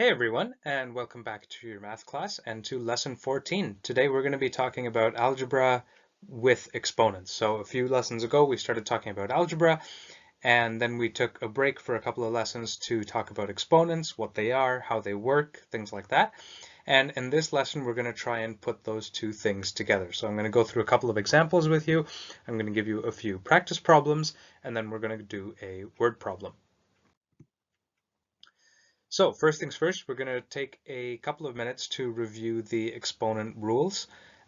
Hey everyone, and welcome back to your math class and to lesson 14. Today we're going to be talking about algebra with exponents. So a few lessons ago we started talking about algebra, and then we took a break for a couple of lessons to talk about exponents, what they are, how they work, things like that. And in this lesson we're going to try and put those two things together. So I'm going to go through a couple of examples with you. I'm going to give you a few practice problems, and then we're going to do a word problem. So first things first, we're going to take a couple of minutes to review the exponent rules.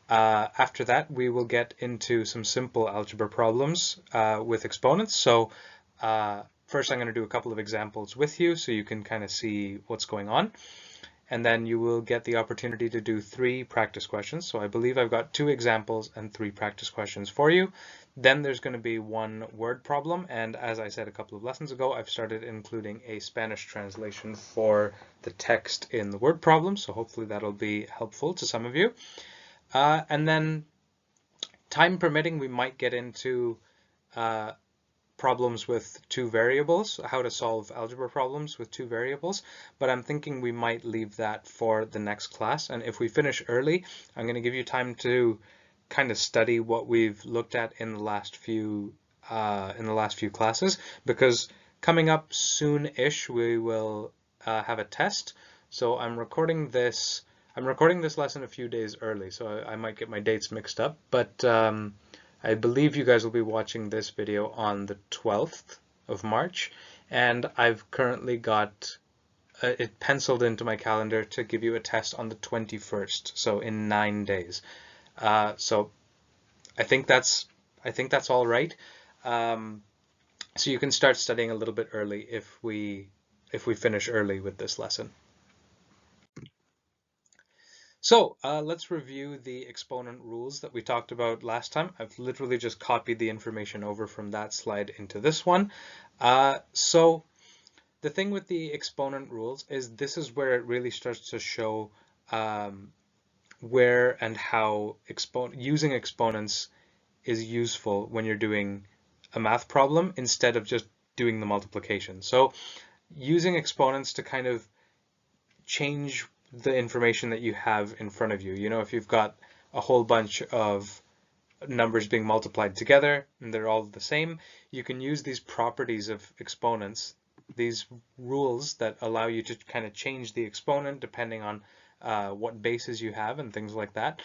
After that, we will get into some simple algebra problems with exponents. So first I'm going to do a couple of examples with you so you can kind of see what's going on. And then you will get the opportunity to do 3 practice questions. So I believe I've got 2 examples and 3 practice questions for you. Then there's going to be 1 word problem, and as I said a couple of lessons ago, I've started including a Spanish translation for the text in the word problem, so hopefully that'll be helpful to some of you. And then, time permitting, we might get into problems with 2 variables, how to solve algebra problems with 2 variables, but I'm thinking we might leave that for the next class. And if we finish early, I'm going to give you time to kind of study what we've looked at in the last few classes, because coming up soon-ish we will have a test. So I'm recording this lesson a few days early, so I might get my dates mixed up, but I believe you guys will be watching this video on the 12th of March, and I've currently got it penciled into my calendar to give you a test on the 21st, so in 9 days. So I think that's all right. So you can start studying a little bit early if we finish early with this lesson. So let's review the exponent rules that we talked about last time. I've literally just copied the information over from that slide into this one. So the thing with the exponent rules is this is where it really starts to show where and how using exponents is useful when you're doing a math problem instead of just doing the multiplication. So using exponents to kind of change the information that you have in front of you. You know, if you've got a whole bunch of numbers being multiplied together and they're all the same, you can use these properties of exponents, these rules that allow you to kind of change the exponent depending on what bases you have and things like that,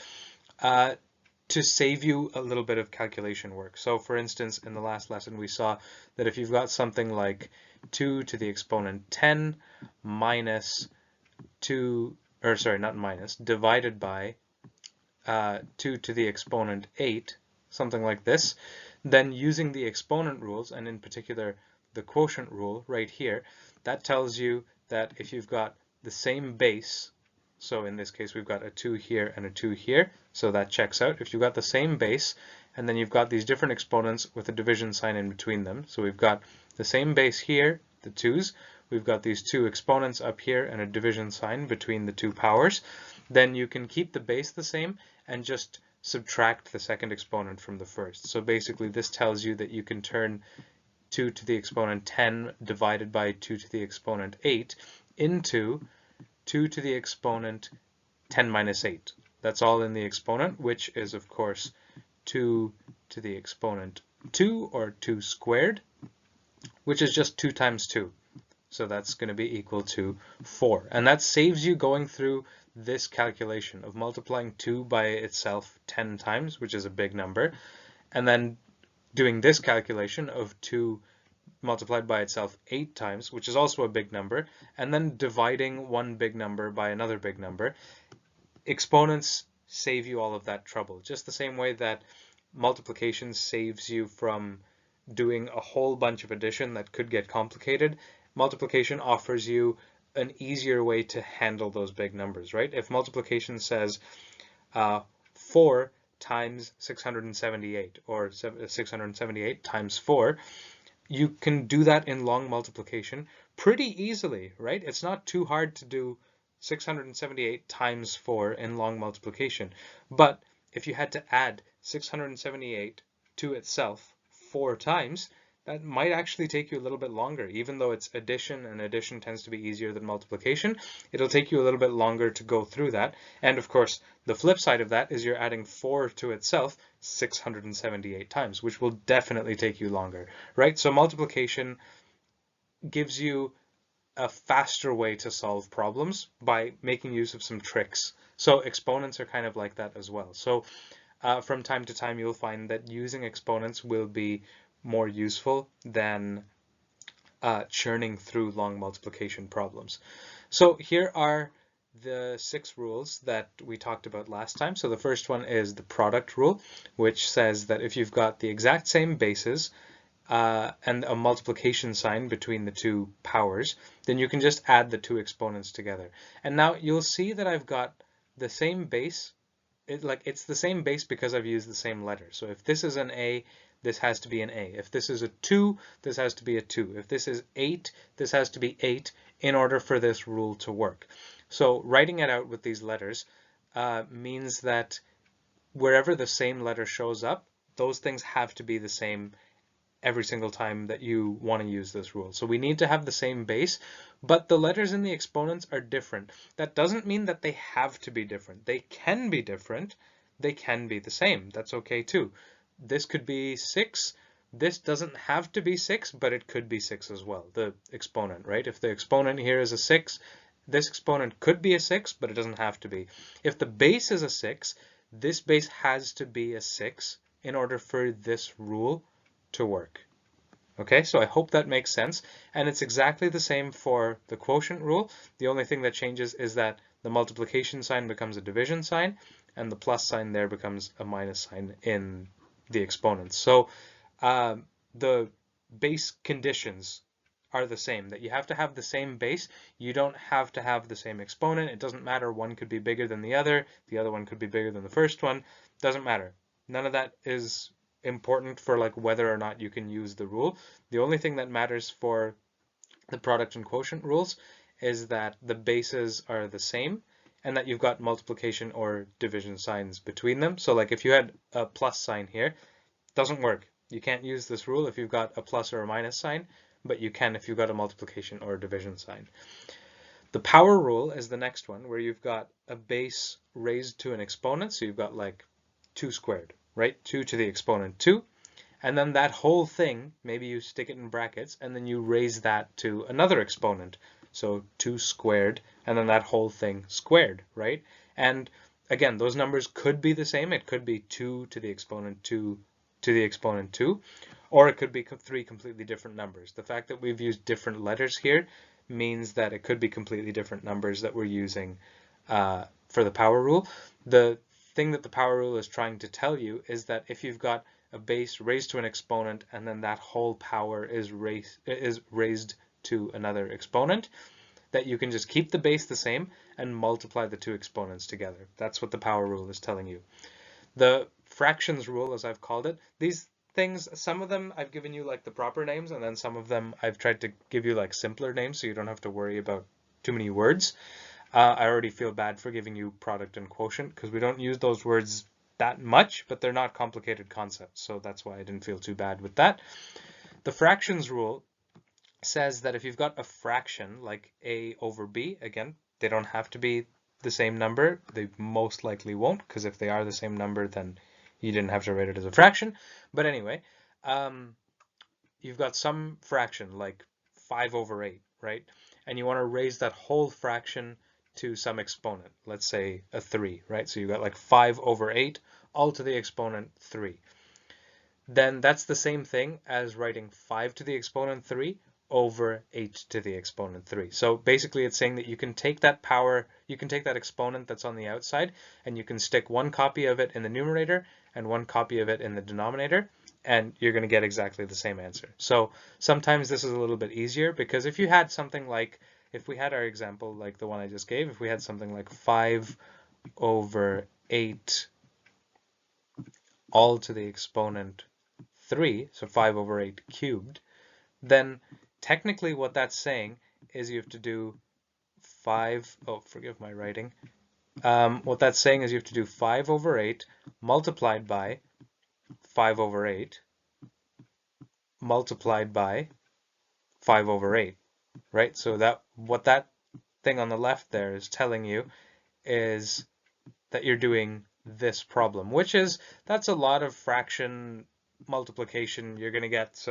to save you a little bit of calculation work. So for instance, in the last lesson, we saw that if you've got something like 2 to the exponent 10 minus 2, or sorry, not minus, divided by 2 to the exponent 8, something like this, then using the exponent rules, and in particular the quotient rule right here, that tells you that if you've got the same base, so in this case we've got a 2 here and a 2 here, so that checks out. If you've got the same base, and then you've got these different exponents with a division sign in between them, so we've got the same base here, the 2's, we've got these 2 exponents up here and a division sign between the 2 powers, then you can keep the base the same and just subtract the second exponent from the first. So basically this tells you that you can turn 2 to the exponent 10 divided by 2 to the exponent 8 into 2 to the exponent 10 minus 8. That's all in the exponent, which is of course 2 to the exponent 2, or 2 squared, which is just 2 times 2. So that's going to be equal to 4. And that saves you going through this calculation of multiplying 2 by itself 10 times, which is a big number, and then doing this calculation of 2 multiplied by itself 8 times, which is also a big number, and then dividing one big number by another big number. Exponents save you all of that trouble, just the same way that multiplication saves you from doing a whole bunch of addition that could get complicated. Multiplication offers you an easier way to handle those big numbers, right? If multiplication says 4 times 678, or 678 times 4, you can do that in long multiplication pretty easily, right? It's not too hard to do 678 times 4 in long multiplication. But if you had to add 678 to itself 4 times, that might actually take you a little bit longer. Even though it's addition, and addition tends to be easier than multiplication, it'll take you a little bit longer to go through that. And of course, the flip side of that is you're adding 4 to itself 678 times, which will definitely take you longer, right? So multiplication gives you a faster way to solve problems by making use of some tricks. So exponents are kind of like that as well. So from time to time, you'll find that using exponents will be more useful than churning through long multiplication problems. So here are the 6 rules that we talked about last time. So the first one is the product rule, which says that if you've got the exact same bases and a multiplication sign between the two powers, then you can just add the two exponents together. And now you'll see that I've got the same base. It's the same base because I've used the same letter. So if this is an A, this has to be an A. If this is a 2, this has to be a 2. If this is 8, this has to be 8 in order for this rule to work. So writing it out with these letters means that wherever the same letter shows up, those things have to be the same every single time that you want to use this rule. So we need to have the same base, but the letters in the exponents are different. That doesn't mean that they have to be different. They can be different. They can be the same. That's okay too. This could be 6. This doesn't have to be 6, but it could be 6 as well, the exponent, right? If the exponent here is a 6, this exponent could be a 6, but it doesn't have to be. If the base is a 6, this base has to be a 6 in order for this rule to work. Okay, so I hope that makes sense. And it's exactly the same for the quotient rule. The only thing that changes is that the multiplication sign becomes a division sign, and the plus sign there becomes a minus sign in the exponents. So the base conditions are the same, that you have to have the same base. You don't have to have the same exponent. It doesn't matter. One could be bigger than the other one could be bigger than the first one. Doesn't matter. None of that is important for like whether or not you can use the rule. The only thing that matters for the product and quotient rules is that the bases are the same and that you've got multiplication or division signs between them. So like if you had a plus sign here, doesn't work. You can't use this rule if you've got a plus or a minus sign, but you can if you've got a multiplication or a division sign. The power rule is the next one, where you've got a base raised to an exponent. So you've got like 2 squared, right? 2 to the exponent 2. And then that whole thing, maybe you stick it in brackets, and then you raise that to another exponent. So 2 squared, and then that whole thing squared, right? And again, those numbers could be the same. It could be 2 to the exponent 2 to the exponent 2, or it could be 3 completely different numbers. The fact that we've used different letters here means that it could be completely different numbers that we're using for the power rule. The thing that the power rule is trying to tell you is that if you've got a base raised to an exponent and then that whole power is raised to another exponent, that you can just keep the base the same and multiply the two exponents together. That's what the power rule is telling you. The fractions rule, as I've called it, these things, some of them I've given you like the proper names, and then some of them I've tried to give you like simpler names so you don't have to worry about too many words. I already feel bad for giving you product and quotient because we don't use those words that much, but they're not complicated concepts, so that's why I didn't feel too bad with that. The fractions rule says that if you've got a fraction like a over b, again, they don't have to be the same number. They most likely won't, because if they are the same number, then you didn't have to write it as a fraction. But anyway, you've got some fraction like 5 over 8, right? And you want to raise that whole fraction to some exponent, let's say a 3, right? So you've got like 5 over 8, all to the exponent 3. Then that's the same thing as writing 5 to the exponent 3 over 8 to the exponent 3. So basically it's saying that you can take that power, you can take that exponent that's on the outside, and you can stick one copy of it in the numerator and one copy of it in the denominator, and you're going to get exactly the same answer. So sometimes this is a little bit easier, because if you had something like, if we had our example like the one I just gave, if we had something like 5 over 8 all to the exponent 3, so 5 over 8 cubed, then technically what that's saying is you have to do 5, oh, forgive my writing. What that's saying is you have to do 5 over 8 multiplied by 5 over 8 multiplied by 5 over 8, right? So that what that thing on the left there is telling you is that you're doing this problem, that's a lot of fraction multiplication. You're going to get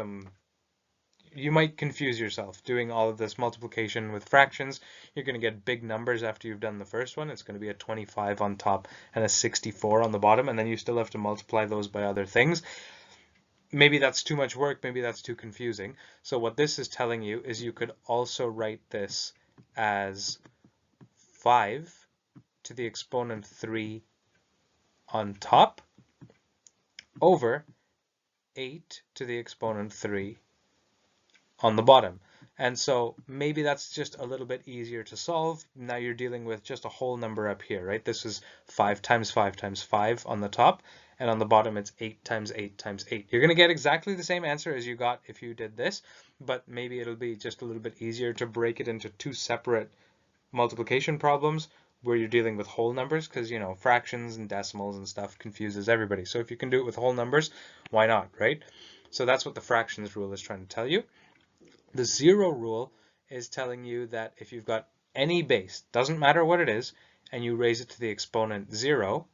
you might confuse yourself doing all of this multiplication with fractions. You're going to get big numbers after you've done the first one. It's going to be a 25 on top and a 64 on the bottom, and then you still have to multiply those by other things. Maybe that's too much work, maybe that's too confusing. So what this is telling you is you could also write this as 5 to the exponent 3 on top over 8 to the exponent 3 on the bottom. And so maybe that's just a little bit easier to solve. Now you're dealing with just a whole number up here, right? This is 5 times 5 times 5 on the top, and on the bottom it's 8 times 8 times 8. You're going to get exactly the same answer as you got if you did this, but maybe it'll be just a little bit easier to break it into two separate multiplication problems where you're dealing with whole numbers, because, you know, fractions and decimals and stuff confuses everybody. So if you can do it with whole numbers, why not, right? So that's what the fractions rule is trying to tell you. The zero rule is telling you that if you've got any base, doesn't matter what it is, and you raise it to the exponent 0,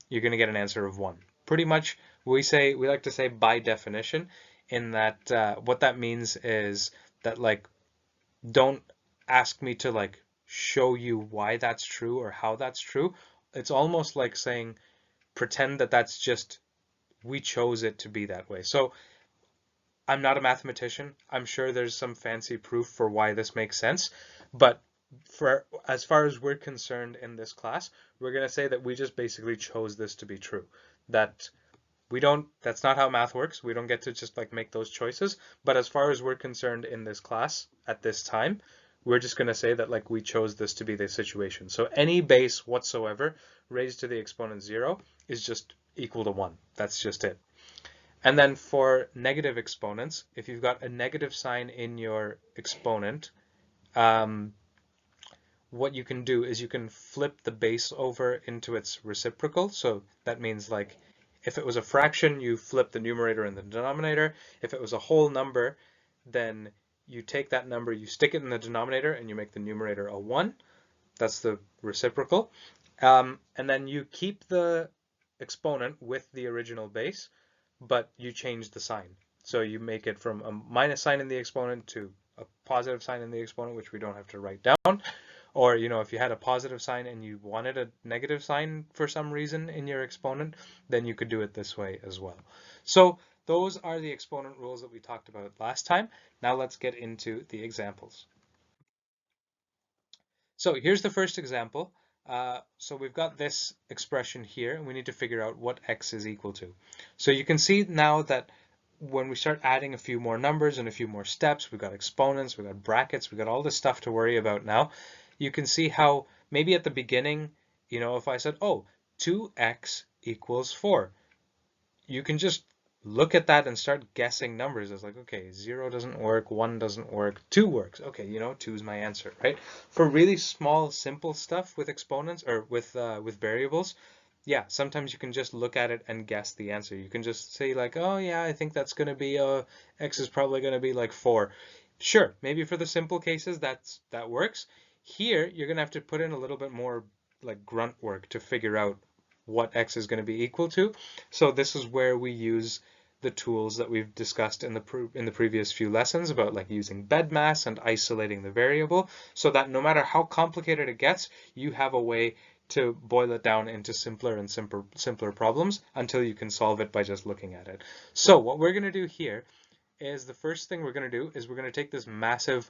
you're going to get an answer of 1. Pretty much, we like to say by definition, in that what that means is that, like, don't ask me to, like, show you why that's true or how that's true. It's almost like saying, pretend that that's just, we chose it to be that way. So I'm not a mathematician. I'm sure there's some fancy proof for why this makes sense, but as far as we're concerned in this class, we're going to say that we just basically chose this to be true. That's not how math works. We don't get to just, like, make those choices. But as far as we're concerned in this class at this time, we're just going to say that, like, we chose this to be the situation. So any base whatsoever raised to the exponent 0 is just equal to 1. That's just it. And then for negative exponents, if you've got a negative sign in your exponent, what you can do is you can flip the base over into its reciprocal. So that means, like, if it was a fraction, you flip the numerator and the denominator. If it was a whole number, then you take that number, you stick it in the denominator, and you make the numerator a 1. That's the reciprocal. And then you keep the exponent with the original base, but you change the sign. So you make it from a minus sign in the exponent to a positive sign in the exponent, which we don't have to write down. Or, you know, if you had a positive sign and you wanted a negative sign for some reason in your exponent, then you could do it this way as well. So those are the exponent rules that we talked about last time. Now let's get into the examples. So here's the first example. So we've got this expression here, and we need to figure out what x is equal to. So you can see now that when we start adding a few more numbers and a few more steps, we've got exponents, we've got brackets, we've got all this stuff to worry about now. You can see how maybe at the beginning, you know, if I said, oh, 2x equals 4, you can just look at that and start guessing numbers. It's like, okay, 0 doesn't work, 1 doesn't work, 2 works. Okay, you know, 2 is my answer, right? For really small, simple stuff with exponents or with variables, yeah, sometimes you can just look at it and guess the answer. You can just say, like, oh yeah, I think that's going to be x is probably going to be like 4. Sure, maybe for the simple cases that works. Here, you're going to have to put in a little bit more, like, grunt work to figure out what x is going to be equal to. So this is where we use the tools that we've discussed in the previous few lessons about, like, using BEDMAS and isolating the variable, so that no matter how complicated it gets, you have a way to boil it down into simpler and simpler problems until you can solve it by just looking at it. So what we're going to do here is the first thing we're going to do is we're going to take this massive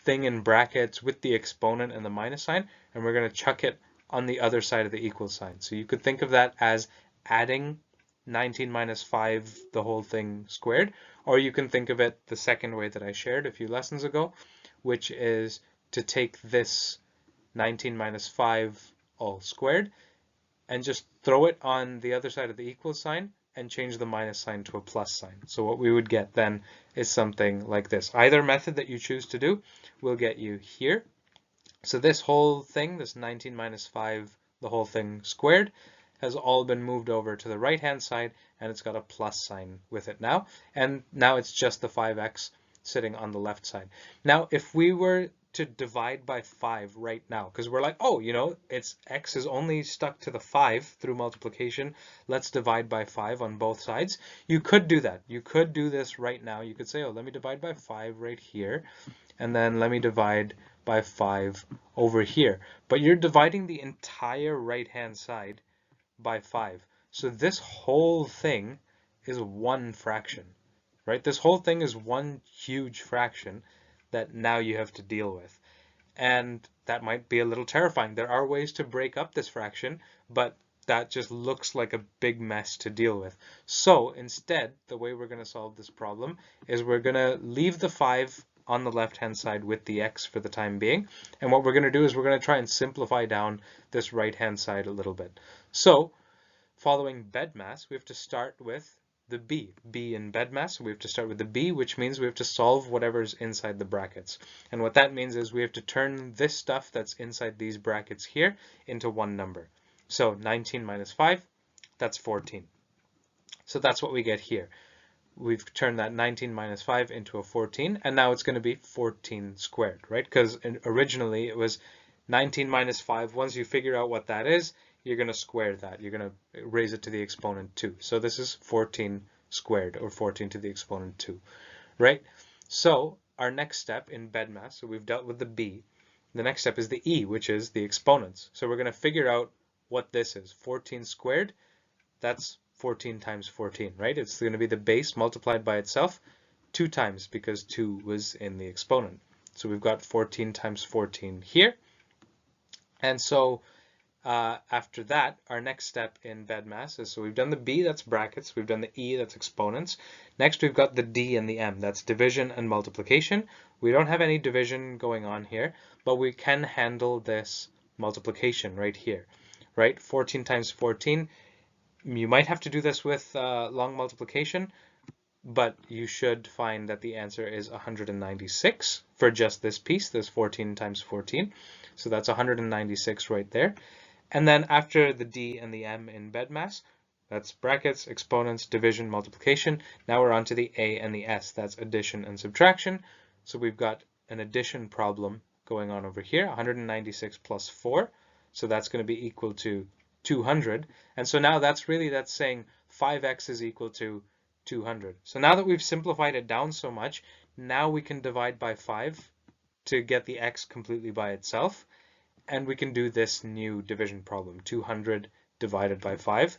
thing in brackets with the exponent and the minus sign, and we're going to chuck it on the other side of the equal sign. So you could think of that as adding 19 minus 5, the whole thing squared, or you can think of it the second way that I shared a few lessons ago, which is to take this 19 minus 5 all squared and just throw it on the other side of the equal sign and change the minus sign to a plus sign. So what we would get then is something like this. Either method that you choose to do will get you here. So this whole thing, this 19 minus 5, the whole thing squared, has all been moved over to the right-hand side, and it's got a plus sign with it now. And now it's just the 5x sitting on the left side. Now, if we were to divide by 5 right now, because we're like, oh, you know, it's x is only stuck to the 5 through multiplication. Let's divide by 5 on both sides. You could do that. You could do this right now. You could say, oh, let me divide by 5 right here, and then let me divide by 5 over here. But you're dividing the entire right-hand side by 5. So this whole thing is one fraction, right? This whole thing is one huge fraction that now you have to deal with. And that might be a little terrifying. There are ways to break up this fraction, but that just looks like a big mess to deal with. So instead, the way we're going to solve this problem is we're going to leave the 5 on the left-hand side with the x for the time being. And what we're going to do is we're going to try and simplify down this right-hand side a little bit. So following BEDMAS, we have to start with the b in BEDMAS. We have to start with the b, which means we have to solve whatever's inside the brackets. And what that means is we have to turn this stuff that's inside these brackets here into one number. So 19 minus 5, that's 14. So that's what we get here. We've turned that 19 minus 5 into a 14, and now it's going to be 14 squared, right? Because originally it was 19 minus 5. Once you figure out what that is, you're going to square that. You're going to raise it to the exponent 2. So this is 14 squared, or 14 to the exponent 2, right? So our next step in BEDMAS, so we've dealt with the b. The next step is the e, which is the exponents. So we're going to figure out what this is. 14 squared, that's 14 times 14, right? It's going to be the base multiplied by itself 2 times because 2 was in the exponent. So we've got 14 times 14 here. And so after that, our next step in BEDMAS is, so we've done the b, that's brackets, we've done the e, that's exponents. Next we've got the d and the m, that's division and multiplication. We don't have any division going on here, but we can handle this multiplication right here, right? 14 times 14. You might have to do this with long multiplication, but you should find that the answer is 196 for just this piece, this 14 times 14. So that's 196 right there. And then after the d and the m in BEDMAS, that's brackets, exponents, division, multiplication. Now we're on to the a and the s, that's addition and subtraction. So we've got an addition problem going on over here, 196 plus 4. So that's going to be equal to 200. And so now that's saying 5x is equal to 200. So now that we've simplified it down so much, now we can divide by 5 to get the x completely by itself. And we can do this new division problem, 200 divided by 5,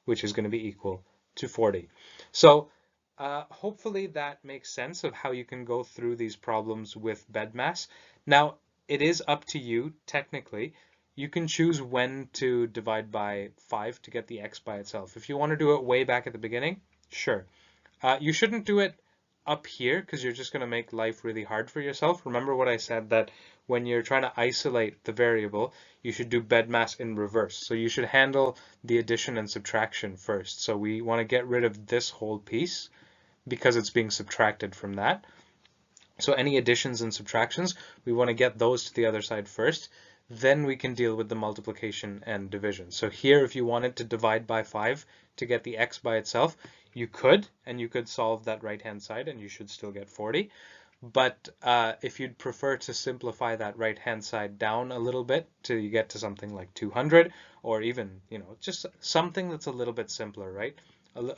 which is going to be equal to 40. So hopefully that makes sense of how you can go through these problems with BEDMAS. Now, it is up to you, technically. You can choose when to divide by 5 to get the x by itself. If you want to do it way back at the beginning, sure. You shouldn't do it up here because you're just going to make life really hard for yourself. Remember what I said, that when you're trying to isolate the variable, you should do BEDMAS in reverse. So you should handle the addition and subtraction first. So we want to get rid of this whole piece because it's being subtracted from that. So any additions and subtractions, we want to get those to the other side first. Then we can deal with the multiplication and division. So here, if you wanted to divide by 5 to get the x by itself, you could, and you could solve that right-hand side, and you should still get 40. But if you'd prefer to simplify that right-hand side down a little bit till you get to something like 200, or even, you know, just something that's a little bit simpler, right?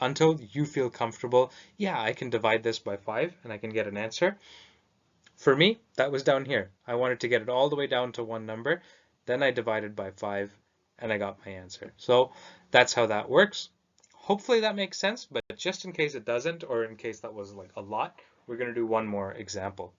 Until you feel comfortable, yeah, I can divide this by 5 and I can get an answer. For me, that was down here. I wanted to get it all the way down to one number. Then I divided by 5 and I got my answer. So that's how that works. Hopefully that makes sense, but just in case it doesn't, or in case that was like a lot, we're going to do one more example.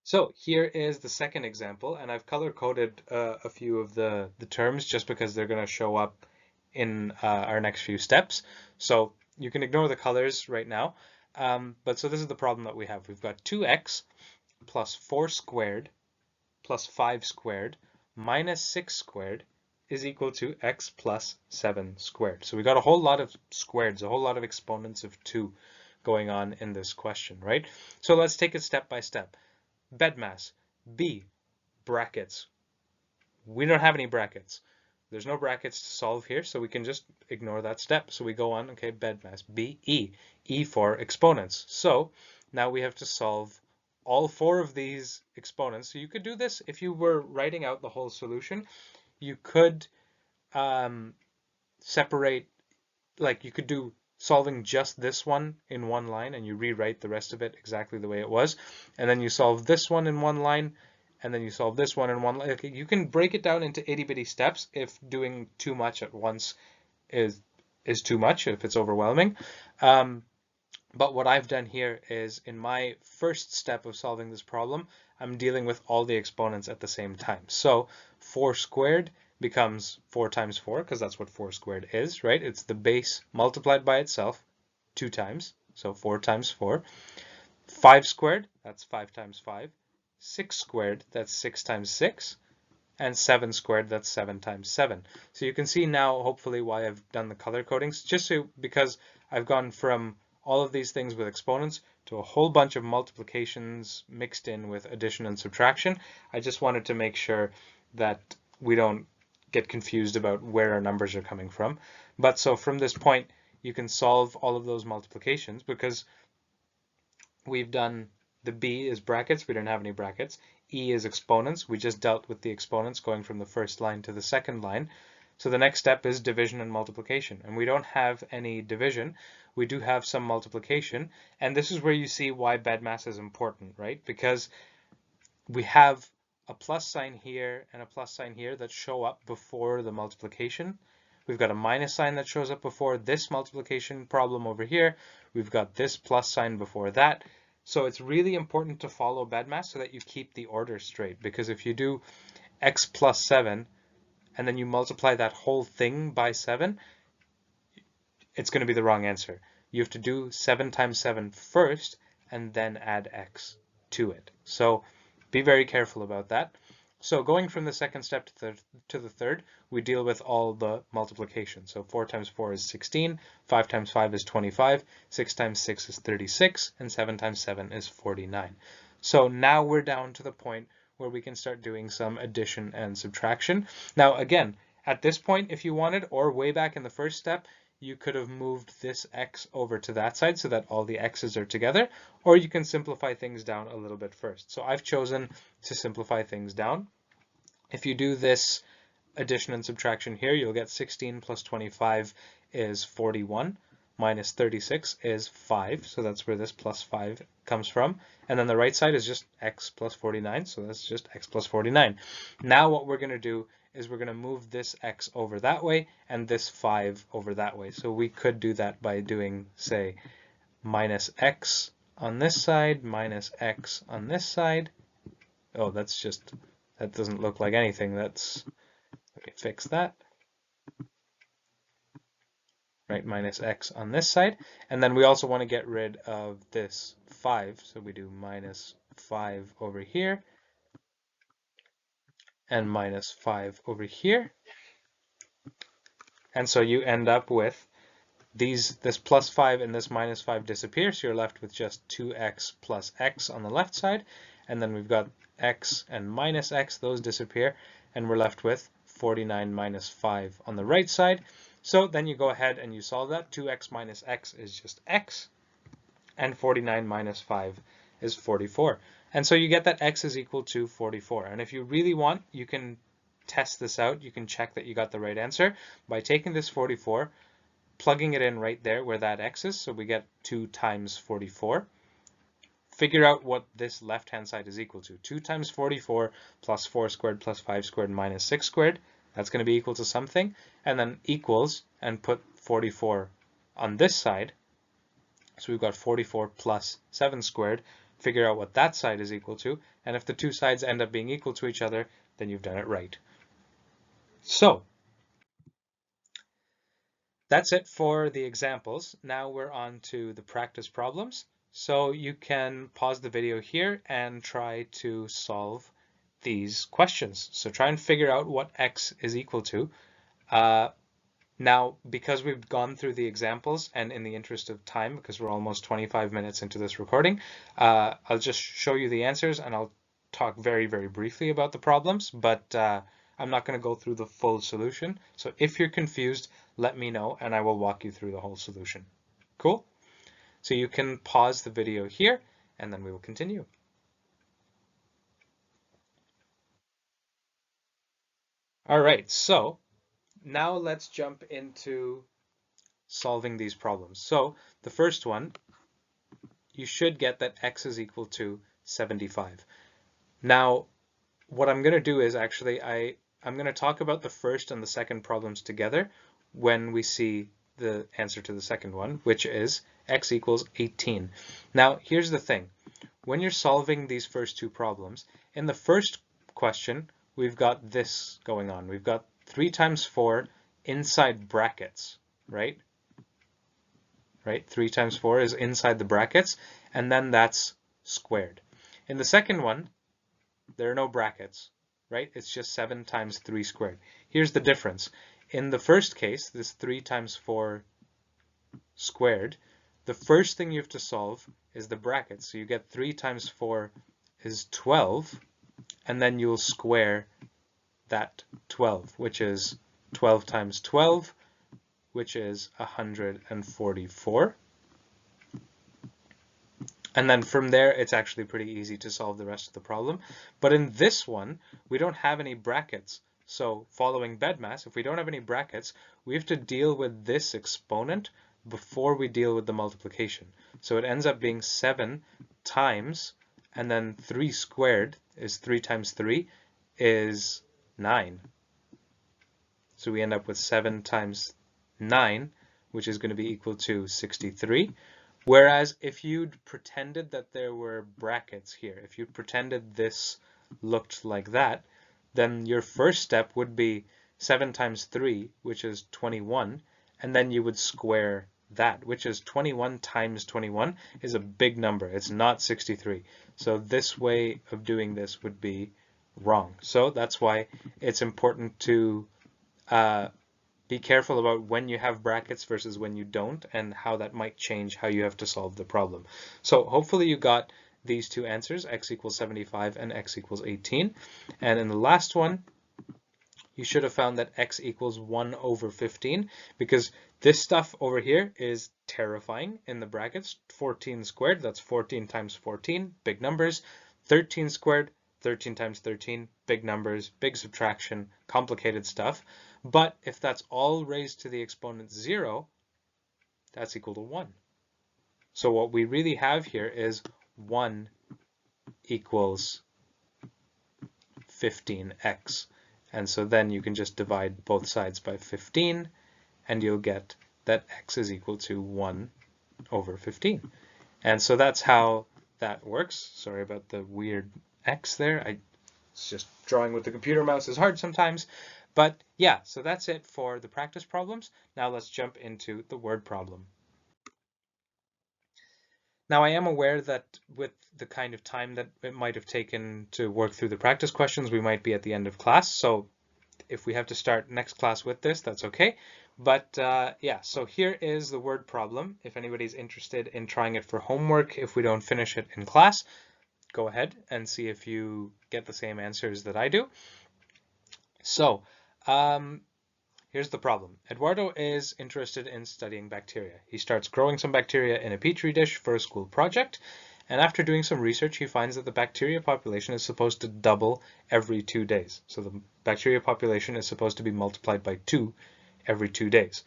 So here is the second example, and I've color-coded a few of the terms just because they're going to show up in our next few steps. So you can ignore the colors right now. But so this is the problem that we have. We've got 2x plus 4 squared plus 5 squared minus 6 squared is equal to x plus 7 squared. So we got a whole lot of squareds, a whole lot of exponents of 2 going on in this question, right? So let's take it step by step. BEDMAS, b, brackets. We don't have any brackets. There's no brackets to solve here, so we can just ignore that step. So we go on, okay, BEDMAS, B-E, E for exponents. So now we have to solve all four of these exponents. So you could do this if you were writing out the whole solution. You could separate, like you could do solving just this one in one line and you rewrite the rest of it exactly the way it was. And then you solve this one in one line and then you solve this one in one line. Okay, you can break it down into itty bitty steps if doing too much at once is too much, if it's overwhelming. But what I've done here is in my first step of solving this problem, I'm dealing with all the exponents at the same time. So 4 squared becomes 4 times 4, because that's what 4 squared is, right? It's the base multiplied by itself 2 times, so 4 times 4. 5 squared, that's 5 times 5. 6 squared, that's 6 times 6. And 7 squared, that's 7 times 7. So you can see now, hopefully, why I've done the color codings, just so because I've gone from all of these things with exponents to a whole bunch of multiplications mixed in with addition and subtraction. I just wanted to make sure that we don't get confused about where our numbers are coming from. But so from this point, you can solve all of those multiplications because we've done the B is brackets, we don't have any brackets. E is exponents, we just dealt with the exponents going from the first line to the second line. So the next step is division and multiplication, and we don't have any division. We do have some multiplication, and this is where you see why BEDMAS is important, right? Because we have a plus sign here and a plus sign here that show up before the multiplication. We've got a minus sign that shows up before this multiplication problem over here. We've got this plus sign before that. So it's really important to follow BEDMAS so that you keep the order straight, because if you do x plus 7 and then you multiply that whole thing by 7, it's going to be the wrong answer. You have to do 7 times 7 first and then add x to it. So be very careful about that. So going from the second step to the third, we deal with all the multiplication. So 4 times 4 is 16, 5 times 5 is 25, 6 times 6 is 36, and 7 times 7 is 49. So now we're down to the point where we can start doing some addition and subtraction. Now again, at this point, if you wanted, or way back in the first step, you could have moved this x over to that side so that all the x's are together, or you can simplify things down a little bit first. So I've chosen to simplify things down. If you do this addition and subtraction here, you'll get 16 plus 25 is 41, minus 36 is 5, so that's where this plus 5 comes from. And then the right side is just x plus 49, so that's just x plus 49. Now what we're going to do is we're going to move this x over that way and this 5 over that way. So we could do that by doing, say, minus x on this side, minus x on this side. Oh, that's just, that doesn't look like anything. That's, okay, fix that. Right, minus x on this side. And then we also want to get rid of this 5. So we do minus 5 over here and minus 5 over here. And so you end up with this plus 5 and this minus 5 disappear, so you're left with just 2x plus x on the left side. And then we've got x and minus x, those disappear, and we're left with 49 minus 5 on the right side. So then you go ahead and you solve that. 2x minus x is just x, and 49 minus 5 is 44. And so you get that x is equal to 44. And if you really want, you can test this out. You can check that you got the right answer by taking this 44, plugging it in right there where that x is, so we get 2 times 44. Figure out what this left-hand side is equal to. 2 times 44 plus 4 squared plus 5 squared minus 6 squared. That's going to be equal to something. And then equals, and put 44 on this side. So we've got 44 plus 7 squared. Figure out what that side is equal to. And if the two sides end up being equal to each other, then you've done it right. So that's it for the examples. Now we're on to the practice problems. So you can pause the video here and try to solve these questions. So try and figure out what x is equal to. Now, because we've gone through the examples and in the interest of time, because we're almost 25 minutes into this recording, I'll just show you the answers and I'll talk very, very briefly about the problems, but I I'm not going to go through the full solution. So if you're confused, let me know and I will walk you through the whole solution. Cool? So you can pause the video here and then we will continue. All right, so now let's jump into solving these problems. So the first one, you should get that x is equal to 75. Now, what I'm going to do is actually I'm going to talk about the first and the second problems together when we see the answer to the second one, which is x equals 18. Now, here's the thing. When you're solving these first two problems, in the first question, we've got this going on. We've got 3 times 4 inside brackets, right? 3 times 4 is inside the brackets, and then that's squared. In the second one, there are no brackets, right? It's just 7 times 3 squared. Here's the difference. In the first case, this 3 times 4 squared, the first thing you have to solve is the brackets. So you get 3 times 4 is 12, and then you'll square that 12, which is 12 times 12, which is 144. And then from there, it's actually pretty easy to solve the rest of the problem. But in this one, we don't have any brackets. So following BEDMAS, if we don't have any brackets, we have to deal with this exponent before we deal with the multiplication. So it ends up being 7 times, and then 3 squared is 3 times 3 is 9. So we end up with 7 times 9, which is going to be equal to 63. Whereas if you'd pretended that there were brackets here, if you pretended this looked like that, then your first step would be 7 times 3, which is 21, and then you would square that, which is 21 times 21 is a big number. It's not 63. So this way of doing this would be wrong. So that's why it's important to be careful about when you have brackets versus when you don't, and how that might change how you have to solve the problem. So hopefully you got these two answers, x equals 75 and x equals 18. And in the last one, you should have found that x equals 1 over 15, because this stuff over here is terrifying in the brackets. 14 squared, that's 14 times 14, big numbers. 13 squared, 13 times 13, big numbers, big subtraction, complicated stuff. But if that's all raised to the exponent 0, that's equal to 1. So what we really have here is 1 equals 15x. And so then you can just divide both sides by 15, and you'll get that x is equal to 1 over 15. And so that's how that works. Sorry about the weird x there. It's just drawing with the computer mouse is hard sometimes. But yeah, so that's it for the practice problems. Now let's jump into the word problem. Now I am aware that with the kind of time that it might have taken to work through the practice questions, we might be at the end of class. So if we have to start next class with this, that's okay. But yeah, so here is the word problem. If anybody's interested in trying it for homework, if we don't finish it in class, go ahead and see if you get the same answers that I do. So here's the problem. Eduardo is interested in studying bacteria. He starts growing some bacteria in a petri dish for a school project, and after doing some research, he finds that the bacteria population is supposed to double every 2 days. So the bacteria population is supposed to be multiplied by 2 every 2 days.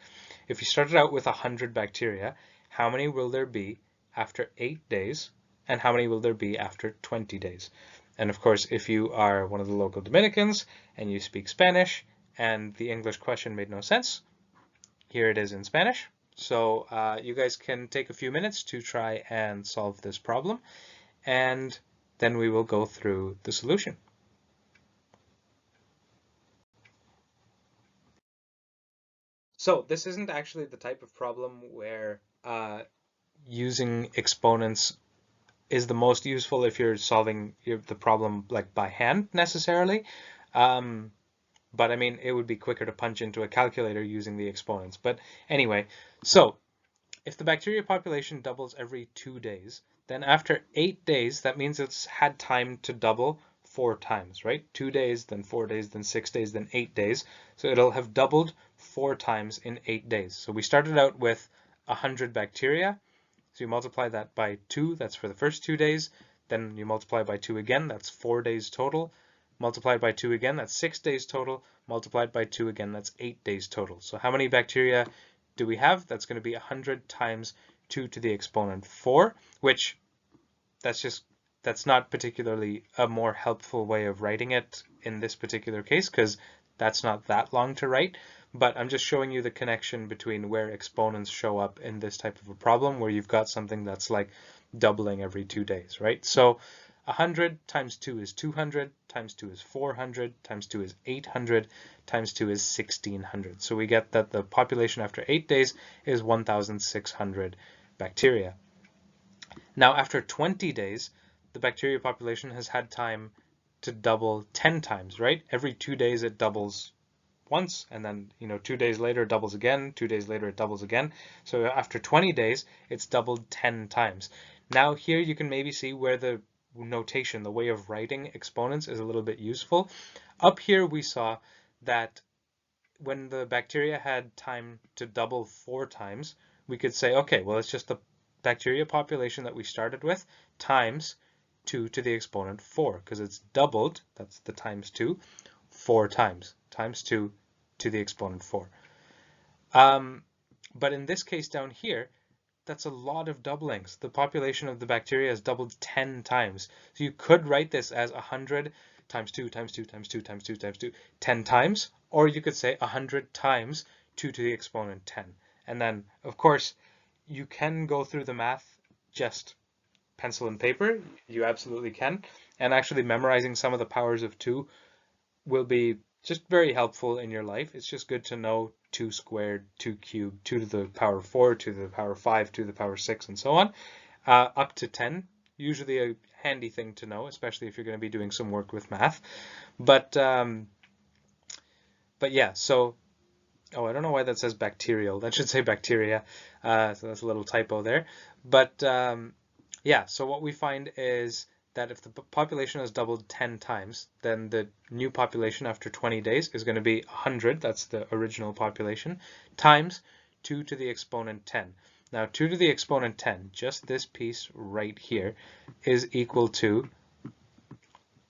If you started out with 100 bacteria, how many will there be after 8 days, and how many will there be after 20 days? And of course, if you are one of the local Dominicans and you speak Spanish and the English question made no sense, here it is in Spanish. So you guys can take a few minutes to try and solve this problem, and then we will go through the solution. So this isn't actually the type of problem where using exponents is the most useful if you're solving the problem like by hand necessarily. But I mean, it would be quicker to punch into a calculator using the exponents. But anyway, so if the bacteria population doubles every 2 days, then after 8 days, that means it's had time to double 4 times, right? 2 days, then 4 days, then 6 days, then 8 days. So it'll have doubled 4 times in 8 days. So we started out with 100 bacteria. So you multiply that by 2, that's for the first 2 days. Then you multiply by 2 again, that's 4 days total. Multiplied by 2 again, that's 6 days total. Multiplied by 2 again, that's 8 days total. So how many bacteria do we have? That's going to be 100 times 2 to the exponent 4, which that's not particularly a more helpful way of writing it in this particular case, because that's not that long to write. But I'm just showing you the connection between where exponents show up in this type of a problem, where you've got something that's like doubling every 2 days, right? So 100 times 2 is 200, times 2 is 400, times 2 is 800, times 2 is 1600. So we get that the population after 8 days is 1,600 bacteria. Now, after 20 days, the bacteria population has had time to double 10 times, right? Every 2 days it doubles once, and then 2 days later it doubles again, 2 days later it doubles again. So after 20 days, it's doubled 10 times. Now here you can maybe see where the notation, the way of writing exponents, is a little bit useful. Up here we saw that when the bacteria had time to double 4 times, we could say, okay, well, it's just the bacteria population that we started with times 2 to the exponent 4, because it's doubled, that's the times 2, 4 times 2 to the exponent 4. But in this case down here, that's a lot of doublings. The population of the bacteria has doubled 10 times. So you could write this as 100 times 2 times 2 times 2 times 2 times 2, 10 times, or you could say 100 times 2 to the exponent 10. And then, of course, you can go through the math just pencil and paper. You absolutely can. And actually memorizing some of the powers of 2 will be just very helpful in your life. It's just good to know 2 squared, 2 cubed, 2 to the power 4, 2 to the power 5, 2 to the power 6, and so on. Up to 10, usually a handy thing to know, especially if you're going to be doing some work with math. But yeah, so oh, I don't know why that says bacterial. That should say bacteria. So that's a little typo there. But yeah, so what we find is that if the population has doubled 10 times, then the new population after 20 days is going to be 100, that's the original population, times 2 to the exponent 10. Now 2 to the exponent 10, just this piece right here, is equal to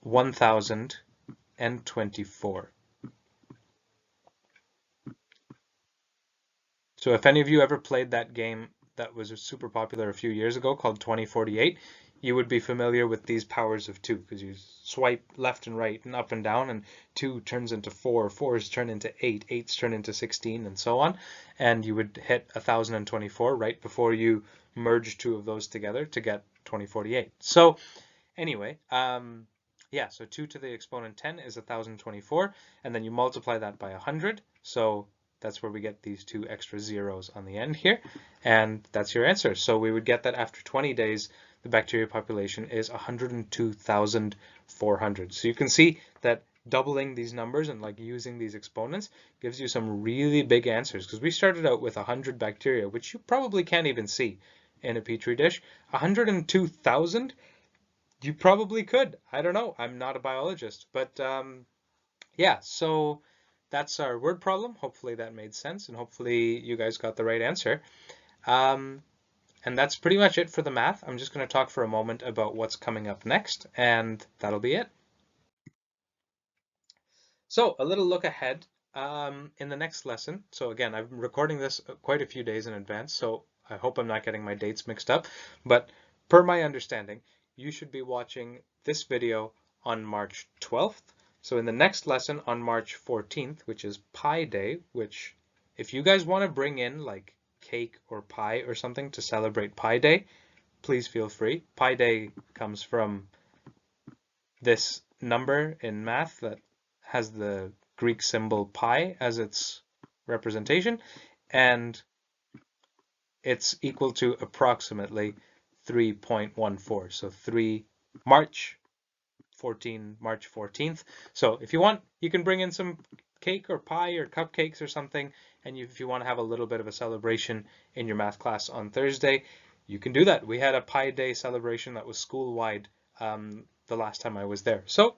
1,024. So if any of you ever played that game that was super popular a few years ago called 2048, you would be familiar with these powers of 2, because you swipe left and right and up and down, and 2 turns into 4, 4s turn into 8, 8s turn into 16, and so on. And you would hit 1,024 right before you merge 2 of those together to get 2048. So anyway, yeah, so 2 to the exponent 10 is 1,024, and then you multiply that by 100. So that's where we get these 2 extra zeros on the end here, and that's your answer. So we would get that after 20 days, the bacteria population is 102,400. So you can see that doubling these numbers and like using these exponents gives you some really big answers, because we started out with 100 bacteria, which you probably can't even see in a petri dish. 102,000, you probably could. I don't know. I'm not a biologist, but yeah, so that's our word problem. Hopefully that made sense, and hopefully you guys got the right answer. And that's pretty much it for the math. I'm just going to talk for a moment about what's coming up next, and that'll be it. So a little look ahead in the next lesson. So again, I'm recording this quite a few days in advance, so I hope I'm not getting my dates mixed up. But per my understanding, you should be watching this video on March 12th. So in the next lesson on March 14th, which is Pi Day, which if you guys want to bring in like cake or pie or something to celebrate Pi Day, please feel free. Pi Day comes from this number in math that has the Greek symbol pi as its representation, and it's equal to approximately 3.14. So March 14th. So if you want, you can bring in some cake or pie or cupcakes or something, and if you want to have a little bit of a celebration in your math class on Thursday, you can do that. We had a Pi Day celebration that was school-wide the last time I was there. So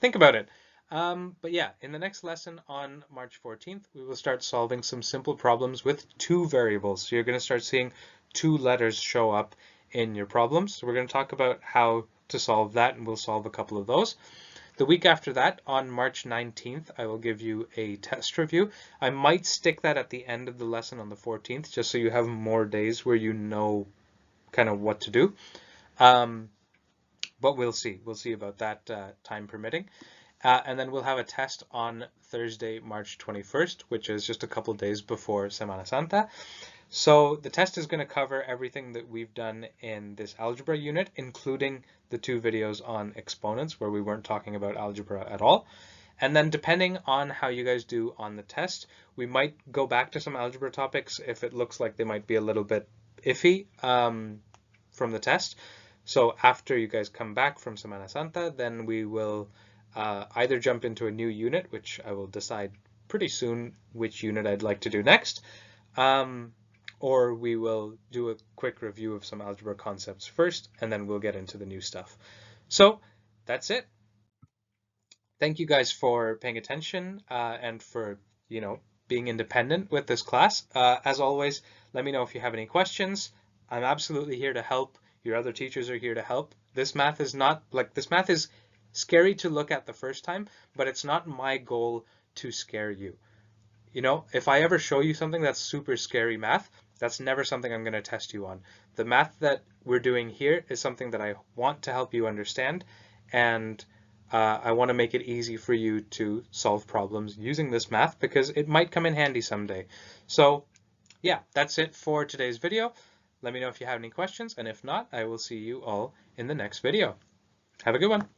think about it. But yeah, in the next lesson on March 14th, we will start solving some simple problems with two variables. So you're going to start seeing two letters show up in your problems. So we're going to talk about how to solve that, and we'll solve a couple of those. The week after that, on March 19th, I will give you a test review. I might stick that at the end of the lesson on the 14th, just so you have more days where you know kind of what to do. But we'll see. We'll see about that, time permitting. And then we'll have a test on Thursday, March 21st, which is just a couple days before Semana Santa. So the test is going to cover everything that we've done in this algebra unit, including the two videos on exponents where we weren't talking about algebra at all. And then depending on how you guys do on the test, we might go back to some algebra topics if it looks like they might be a little bit iffy from the test. So after you guys come back from Semana Santa, then we will either jump into a new unit, which I will decide pretty soon which unit I'd like to do next, or we will do a quick review of some algebra concepts first, and then we'll get into the new stuff. So that's it. Thank you guys for paying attention and for, being independent with this class. As always, let me know if you have any questions. I'm absolutely here to help. Your other teachers are here to help. This math is scary to look at the first time, but it's not my goal to scare you. If I ever show you something that's super scary math, that's never something I'm going to test you on. The math that we're doing here is something that I want to help you understand, and I want to make it easy for you to solve problems using this math because it might come in handy someday. So yeah, that's it for today's video. Let me know if you have any questions, and if not, I will see you all in the next video. Have a good one.